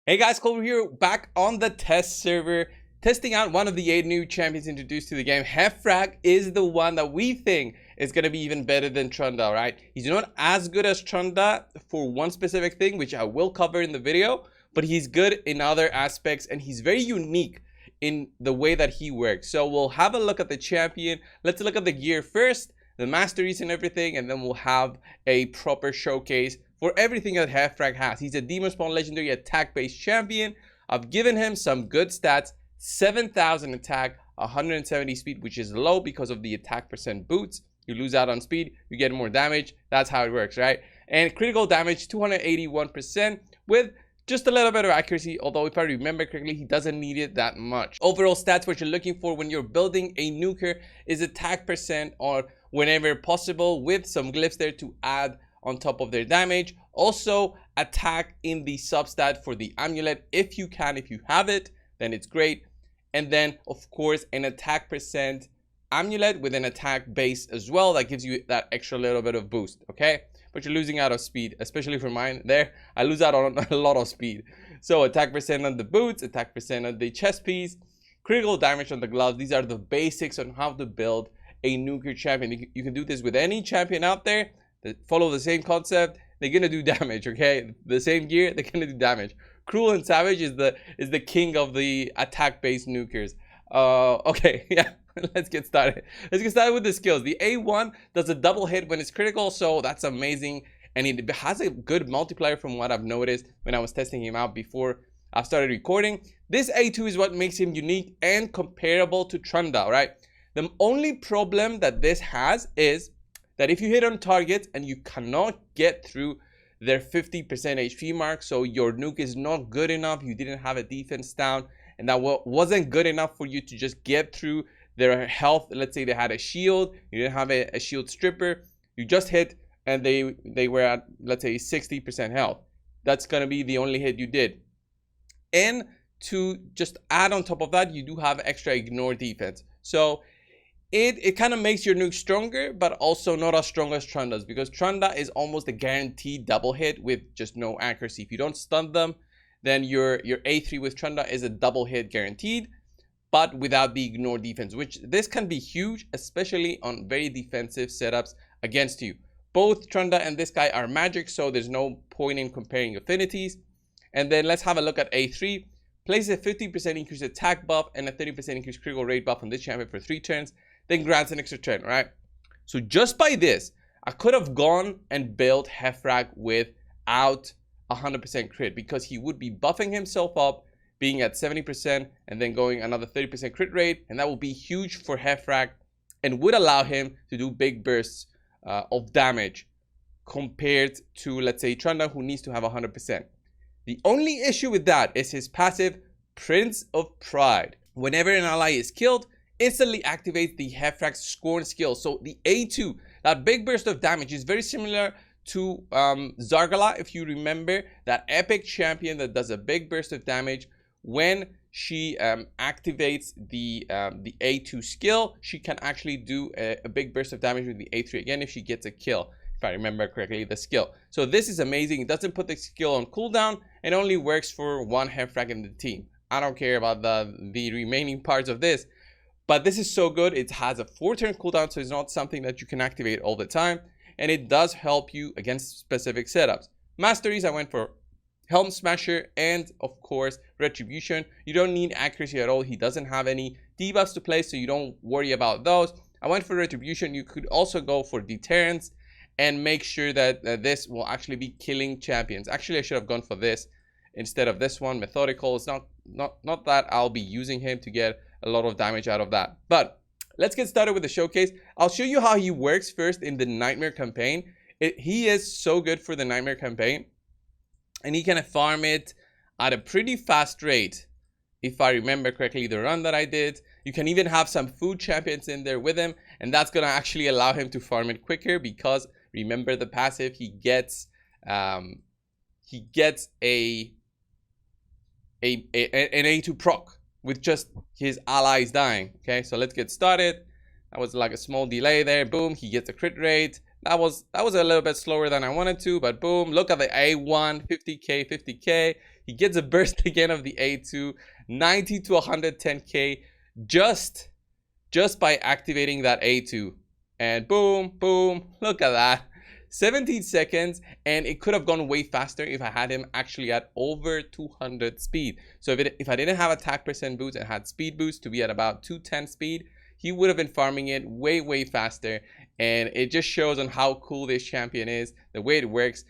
Hey guys, Coldbrew here, back on the test server, testing out one of the 8 new champions introduced to the game. Hephraak is the one that we think is going to be even better than Trunda, right? He's not as good as Trunda for one specific thing, which I will cover in the video, but he's good in other aspects, and he's very unique in the way that he works. So we'll have a look at the champion. Let's look at the gear first, the masteries and everything, and then we'll have a proper showcase for everything that Hephraak has. He's a Demon Spawn legendary attack-based champion. I've given him some good stats: 7,000 attack, 170 speed, which is low because of the attack percent boots. You lose out on speed, you get more damage. That's how it works, right? And critical damage, 281% with just a little bit of accuracy, although if I remember correctly, he doesn't need it that much. Overall stats, what you're looking for when you're building a nuker is attack percent, or whenever possible, with some glyphs there to add on top of their damage. Also attack in the substat for the amulet if you can. If you have it, then it's great. And then of course an attack percent amulet with an attack base as well, that gives you that extra little bit of boost. Okay, but you're losing out on speed, especially for mine there. I lose out on a lot of speed. So attack percent on the boots, attack percent on the chest piece, critical damage on the gloves. These are the basics on how to build a nuker champion. You can do this with any champion out there that follow the same concept. They're gonna do damage. Okay, the same gear, they're gonna do damage. Cruel and Savage is the king of the attack based nukers. Okay, yeah, let's get started. Let's get started with the skills. The A1 does a double hit when it's critical, so that's amazing, and it has a good multiplier from what I've noticed when I was testing him out before I started recording. This A2 is what makes him unique and comparable to Trunda, right? The only problem that this has is that if you hit on targets and you cannot get through their 50% HP mark, so your nuke is not good enough, you didn't have a defense down, and that wasn't good enough for you to just get through their health. Let's say they had a shield, you didn't have a shield stripper, you just hit and they were at, let's say, 60% health. That's gonna be the only hit you did. And to just add on top of that, you do have extra ignore defense. So it kind of makes your nuke stronger, but also not as strong as Trunda's, because Trunda is almost a guaranteed double hit with just no accuracy. If you don't stun them, then your A3 with Trunda is a double hit guaranteed, but without the ignore defense, which this can be huge, especially on very defensive setups against you. Both Trunda and this guy are magic, so there's no point in comparing affinities. And then let's have a look at A3. Places a 50% increased attack buff and a 30% increased critical rate buff on this champion for 3 turns. Then grants an extra turn, right? So just by this, I could have gone and built Hephraak without 100% crit, because he would be buffing himself up, being at 70%, and then going another 30% crit rate, and that would be huge for Hephraak and would allow him to do big bursts of damage compared to, let's say, Trunda, who needs to have 100%. The only issue with that is his passive, Prince of Pride. Whenever an ally is killed, instantly activates the Hephraak's Scorn skill. So the A2, that big burst of damage, is very similar to Zargala, if you remember, that epic champion that does a big burst of damage. When she activates the A2 skill, she can actually do a big burst of damage with the A3 again if she gets a kill, if I remember correctly, the skill. So this is amazing. It doesn't put the skill on cooldown, and only works for one Hephraak in the team. I don't care about the remaining parts of this, but this is so good. It has a 4-turn cooldown, so it's not something that you can activate all the time, and it does help you against specific setups. Masteries, I went for Helm Smasher and of course Retribution. You don't need accuracy at all. He doesn't have any debuffs to play, so you don't worry about those. I went for Retribution. You could also go for Deterrence and make sure that this will actually be killing champions. Actually, I should have gone for this instead of this one, Methodical. It's not that I'll be using him to get a lot of damage out of that. But let's get started with the showcase. I'll show you how he works first in the Nightmare campaign. He is so good for the Nightmare campaign, and he can farm it at a pretty fast rate. If I remember correctly, the run that I did, you can even have some food champions in there with him, and that's gonna actually allow him to farm it quicker, because remember the passive, he gets an A2 proc with just his allies dying. Okay, so let's get started. That was like a small delay there. Boom, he gets a crit rate. That was a little bit slower than I wanted to, but boom, look at the A1, 50k, 50k. He gets a burst again of the A2, 90 to 110k just by activating that A2. And boom, boom, look at that. 17 seconds, and it could have gone way faster if I had him actually at over 200 speed. So if I didn't have attack percent boost and had speed boost to be at about 210 speed, he would have been farming it way faster. And it just shows on how cool this champion is, the way it works.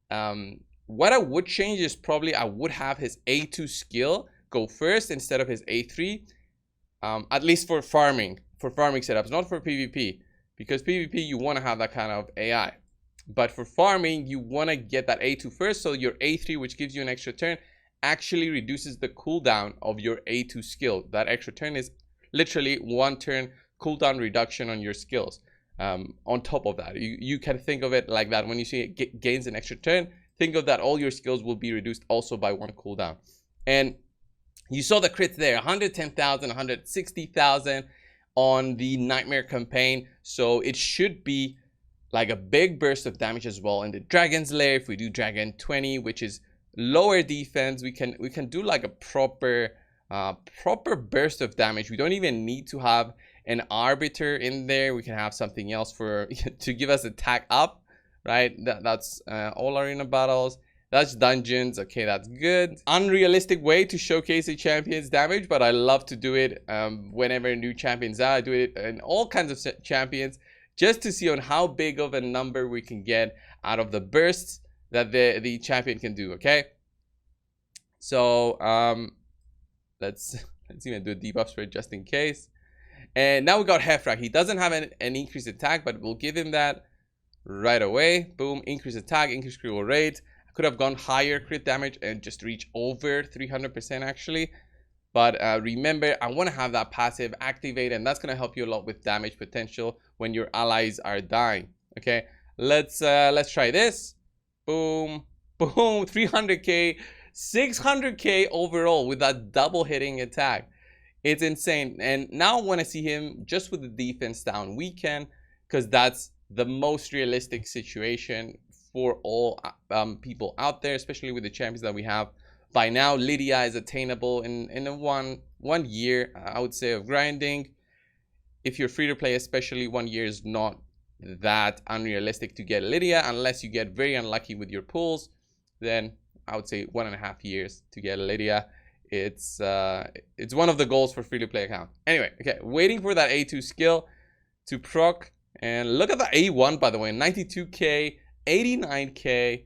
What I would change is probably I would have his A2 skill go first instead of his A3, at least for farming setups, not for PvP, because PvP you want to have that kind of AI. But for farming, you want to get that A2 first, so your A3, which gives you an extra turn, actually reduces the cooldown of your A2 skill. That extra turn is literally 1 turn cooldown reduction on your skills. On top of that, you can think of it like that. When you see it gains an extra turn, think of that all your skills will be reduced also by 1 cooldown. And you saw the crits there, 110,000, 160,000 on the Nightmare campaign. So it should be like a big burst of damage as well in the Dragon's Lair. If we do Dragon 20, which is lower defense, we can do like a proper burst of damage. We don't even need to have an Arbiter in there. We can have something else for to give us attack up, right? That's all arena battles. That's dungeons. Okay, that's good. Unrealistic way to showcase a champion's damage, but I love to do it whenever new champions are. I do it in all kinds of champions, just to see on how big of a number we can get out of the bursts that the champion can do. Okay, so let's even do a debuff spread just in case. And now we got Hephraak. He doesn't have an increased attack, but we'll give him that right away. Boom, increased attack, increased critical rate. I could have gone higher crit damage and just reach over 300% actually. But remember, I want to have that passive activated, and that's going to help you a lot with damage potential when your allies are dying. Okay, let's try this. Boom, boom, 300k, 600k overall with that double hitting attack. It's insane. And now I want to see him just with the defense down weekend, because that's the most realistic situation for all people out there, especially with the champions that we have. By now, Lydia is attainable in a one year, I would say, of grinding. If you're free to play, especially, 1 year is not that unrealistic to get Lydia, unless you get very unlucky with your pulls. Then I would say 1.5 years to get Lydia. It's one of the goals for free to play account. Anyway, okay, waiting for that A2 skill to proc, and look at the A1, by the way, 92k, 89k.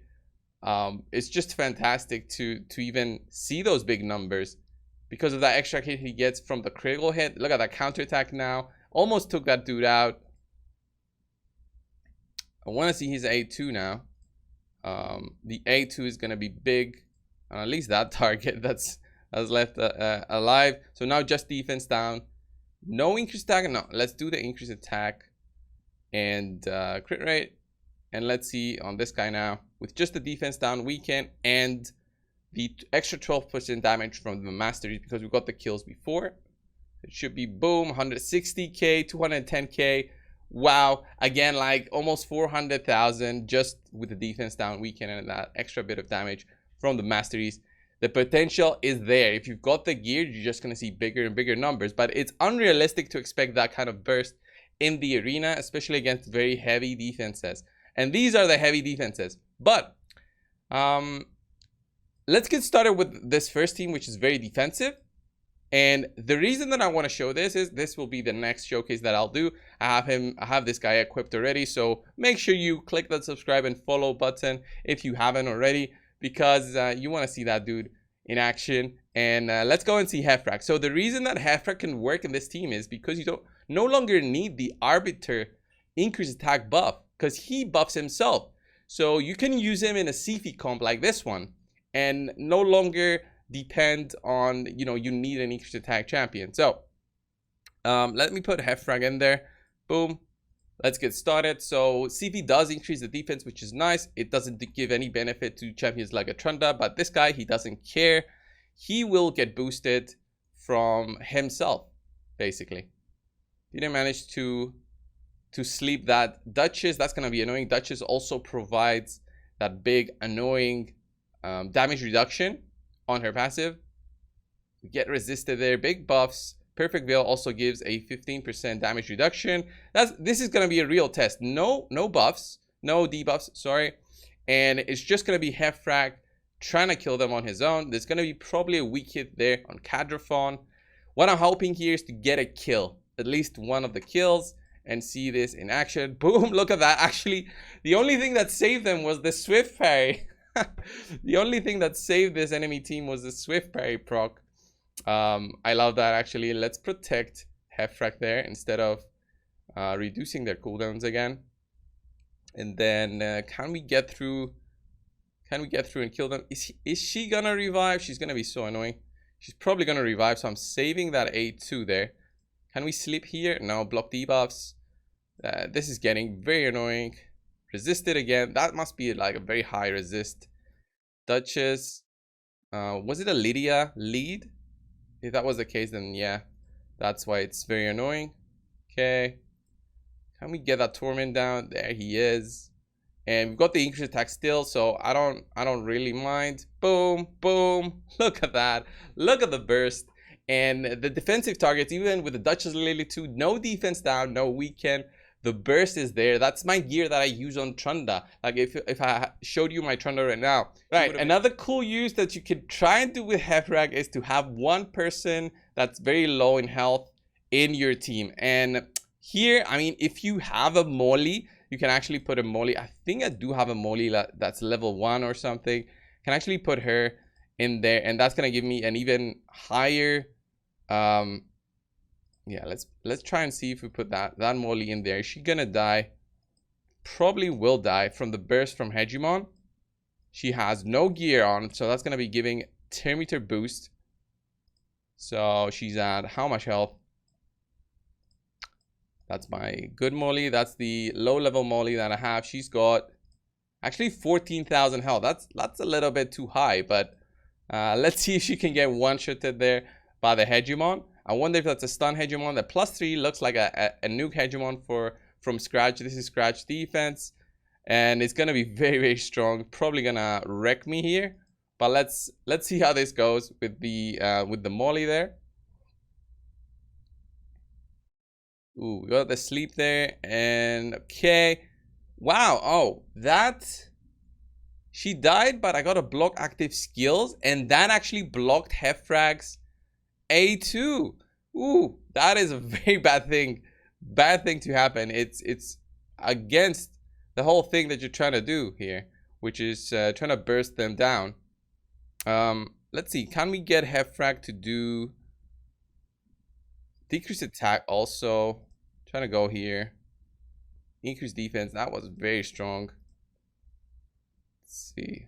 It's just fantastic to even see those big numbers because of that extra hit he gets from the critical hit. Look at that counterattack now. Almost took that dude out. I want to see his A2 now. The A2 is going to be big. At least that target that's left alive. So now just defense down. No increased attack. No, let's do the increased attack and crit rate. And let's see on this guy now. With just the defense down weekend and the extra 12% damage from the masteries, because we got the kills before. It should be boom, 160k, 210k. Wow, again, like almost 400,000 just with the defense down weekend and that extra bit of damage from the masteries. The potential is there. If you've got the gear, you're just going to see bigger and bigger numbers. But it's unrealistic to expect that kind of burst in the arena, especially against very heavy defenses. And these are the heavy defenses. But let's get started with this first team, which is very defensive. And the reason that I want to show this is this will be the next showcase that I'll do. I have this guy equipped already. So make sure you click that subscribe and follow button if you haven't already, because you want to see that dude in action. And let's go and see Hephraak. So the reason that Hephraak can work in this team is because you no longer need the Arbiter increased attack buff, because he buffs himself. So you can use him in a Sifi comp like this one and no longer depend on, you need an increased attack champion. So let me put Hephraak in there. Boom. Let's get started. So Sifi does increase the defense, which is nice. It doesn't give any benefit to champions like a Trunda, but this guy, he doesn't care. He will get boosted from himself, basically. Didn't manage to sleep that Duchess. That's going to be annoying. Duchess also provides that big annoying damage reduction on her passive. We get resisted there. Big buffs. Perfect Veil also gives a 15% damage reduction. This is going to be a real test. No buffs. No debuffs, sorry. And it's just going to be Hephraak trying to kill them on his own. There's going to be probably a weak hit there on Cadraphon. What I'm hoping here is to get a kill. At least one of the kills. And see this in action. Boom, look at that. Actually, the only thing that saved them was the Swift Parry. The only thing that saved this enemy team was the Swift Parry proc. I love that actually. Let's protect Hephraak there instead of reducing their cooldowns again. And then can we get through and kill them? Is she gonna revive? She's gonna be so annoying. She's probably gonna revive, so I'm saving that A2 there. Can we sleep here? No, block debuffs. This is getting very annoying. Resisted again. That must be like a very high resist. Duchess. Was it a Lydia lead? If that was the case, then yeah, that's why it's very annoying. Okay, can we get that Torment down? There he is, and we've got the increased attack still, so I don't really mind. Boom, boom! Look at that! Look at the burst and the defensive targets. Even with the Duchess Lily 2, no defense down, no weaken. The burst is there. That's my gear that I use on Trunda. Like if I showed you my Trunda right now. Right, another cool use that you could try and do with Hephraak is to have one person that's very low in health in your team. And here, I mean, if you have a Molly, you can actually put a Molly. I think I do have a Molly that's level 1 or something. Can actually put her in there, and that's gonna give me an even higher yeah, let's try and see if we put that Molly in there. Is she gonna die? Probably will die from the burst from Hegemon. She has no gear on, so that's gonna be giving 10-meter boost. So she's at how much health? That's my good Molly. That's the low level Molly that I have. She's got actually 14,000 health. That's a little bit too high, but let's see if she can get one-shotted there by the Hegemon. I wonder if that's a stun Hegemon. The +3 looks like a Nuke Hegemon from scratch. This is scratch defense, and it's gonna be very, very strong. Probably gonna wreck me here, but let's see how this goes with the Molly there. Ooh, we got the sleep there, and okay, wow. Oh, that she died, but I got to block active skills, and that actually blocked Hephraak's A2. Ooh, that is a very bad thing to happen. It's against the whole thing that you're trying to do here, which is trying to burst them down. Let's see, can we get Hephraak to do decrease attack also? Trying to go here, increase defense. That was very strong. Let's see,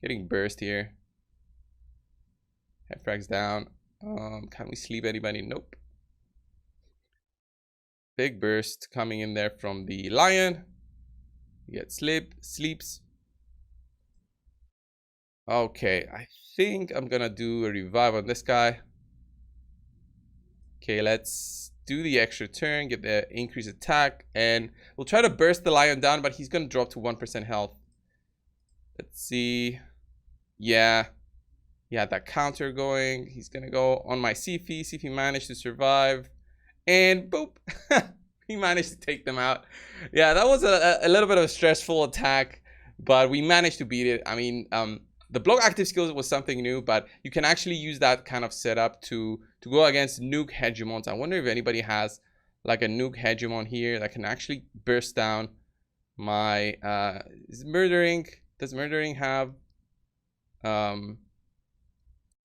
getting burst here. Hephraak's down. Can we sleep anybody? Nope. Big burst coming in there from the lion. You get sleeps. Okay, I think I'm gonna do a revive on this guy. Okay, let's do the extra turn, get the increased attack, and we'll try to burst the lion down, but he's gonna drop to 1% health. Let's see. Yeah, he had that counter going. He's gonna go on my Sifi. Sifi managed to survive, and boop. He managed to take them out. Yeah, that was a little bit of a stressful attack, but we managed to beat it. I mean, the block active skills was something new, but you can actually use that kind of setup to go against Nuke Hegemons. I wonder if anybody has like a Nuke Hegemon here that can actually burst down my does Murdering have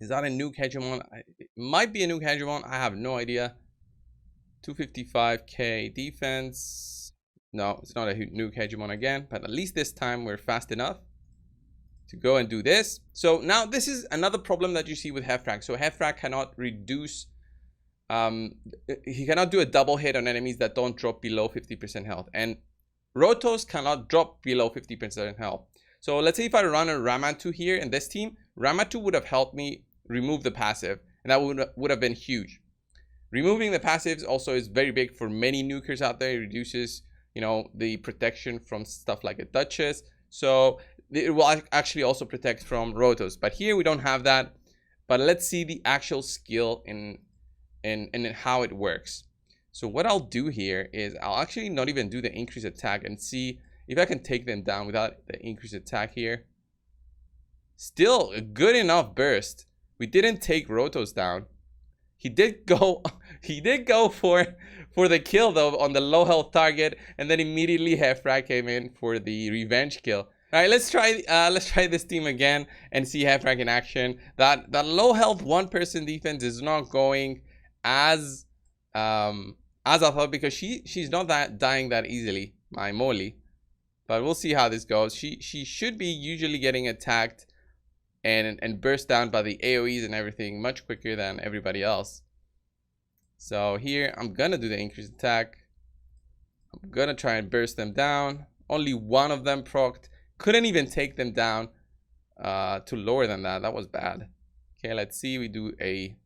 is that a Nuke Hegemon? It might be a Nuke Hegemon. I have no idea. 255k defense. No, it's not a Nuke Hegemon again, but at least this time we're fast enough to go and do this. So now this is another problem that you see with Hephraak. So Hephraak cannot reduce, he cannot do a double hit on enemies that don't drop below 50% health. And Rotos cannot drop below 50% health. So let's say if I run a Ramatu here in this team, Ramatu would have helped me remove the passive, and that would have been huge. Removing the passives also is very big for many nukers out there. It reduces, you know, the protection from stuff like a Duchess. So it will actually also protect from rotos. But here we don't have that. But let's see the actual skill in how it works. So what I'll do here is I'll actually not even do the increase attack and see if I can take them down without the increase attack here. Still a good enough burst. We didn't take rotos down. He did go for the kill though on the low health target, and then immediately Hephraak came in for the revenge kill. All right, let's try this team again and see Hephraak in action. That low health one person defense is not going as I thought, because she's not dying that easily, my Molly. But we'll see how this goes. She should be usually getting attacked and burst down by the AoEs and everything much quicker than everybody else. So here I'm gonna do the increased attack. I'm gonna try and burst them down. Only one of them procced. Couldn't even take them down to lower than that. That was bad. Okay, let's see. We do a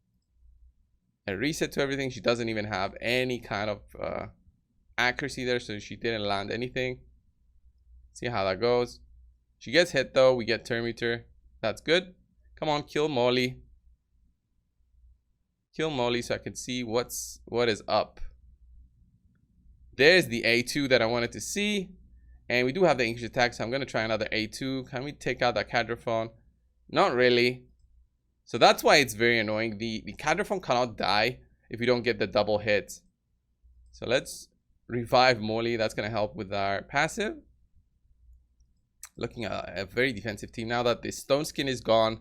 reset to everything. She doesn't even have any kind of accuracy there, so she didn't land anything. See how that goes. She gets hit though. We get turn meter. That's good. Come on, kill Molly. Kill Molly so I can see what is up. There's the A2 that I wanted to see. And we do have the English attack, so I'm going to try another A2. Can we take out that Cadraphone? Not really. So that's why it's very annoying. The Cadraphone cannot die if we don't get the double hit. So let's revive Molly. That's going to help with our passive. Looking at a very defensive team. Now that the Stone Skin is gone,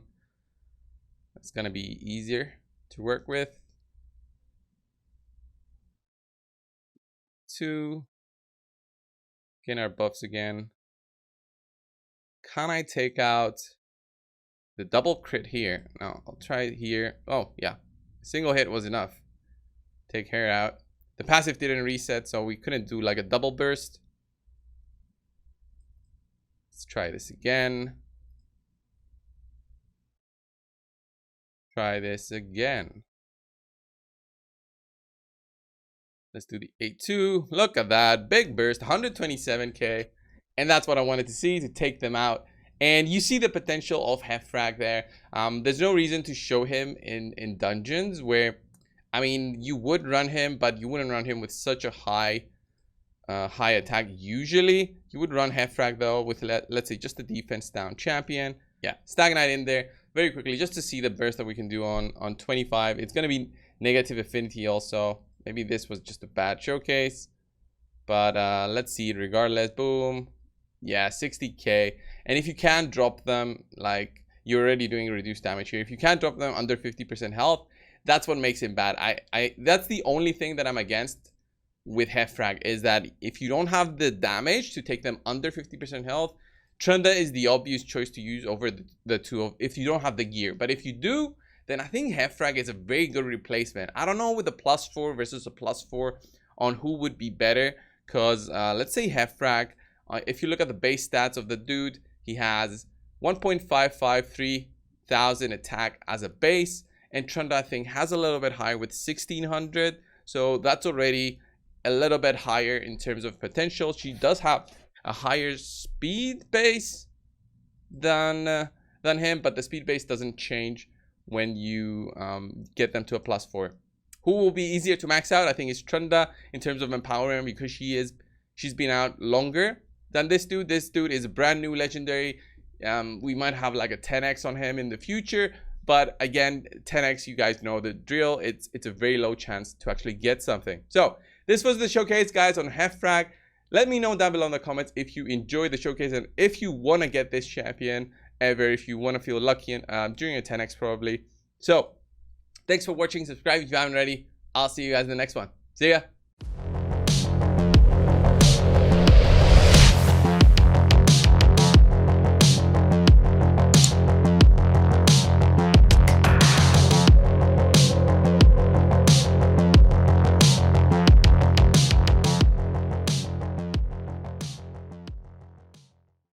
it's going to be easier to work with. 2. Getting our buffs again. Can I take out the double crit here? No, I'll try it here. Oh, yeah. Single hit was enough. Take her out. The passive didn't reset, so we couldn't do like a double burst. Let's try this again. Try this again. Let's do the A2. Look at that. Big burst. 127k. And that's what I wanted to see, to take them out. And you see the potential of Hephraak there. There's no reason to show him in dungeons where, I mean, you would run him, but you wouldn't run him with such a high attack. Usually, you would run Hephraak though with, let's say, just a defense down champion. Yeah, Stagnite in there very quickly just to see the burst that we can do on 25. It's going to be negative affinity also. Maybe this was just a bad showcase. But let's see it regardless. Boom. Yeah, 60k. And if you can't drop them, like, you're already doing reduced damage here. If you can't drop them under 50% health, that's what makes him bad. That's the only thing that I'm against with Hephraak, is that if you don't have the damage to take them under 50% health, Trunda is the obvious choice to use over the two of, if you don't have the gear. But if you do, then I think Hephraak is a very good replacement. I don't know with a +4 versus a +4 on who would be better. Because let's say Hephraak, if you look at the base stats of the dude, he has 1.553 thousand attack as a base. And Trunda, I think, has a little bit higher with 1600. So that's already a little bit higher in terms of potential. She does have a higher speed base than him, but the speed base doesn't change when you get them to a +4. Who will be easier to max out? I think it's Trunda in terms of empowering, because she's been out longer than this dude. This dude is a brand new legendary. We might have like a 10x on him in the future, but again, 10x, you guys know the drill. It's a very low chance to actually get something. So this was the showcase, guys, on Hephraak. Let me know down below in the comments if you enjoyed the showcase and if you want to get this champion ever, if you want to feel lucky during a 10x probably. So thanks for watching. Subscribe if you haven't already. I'll see you guys in the next one. See ya.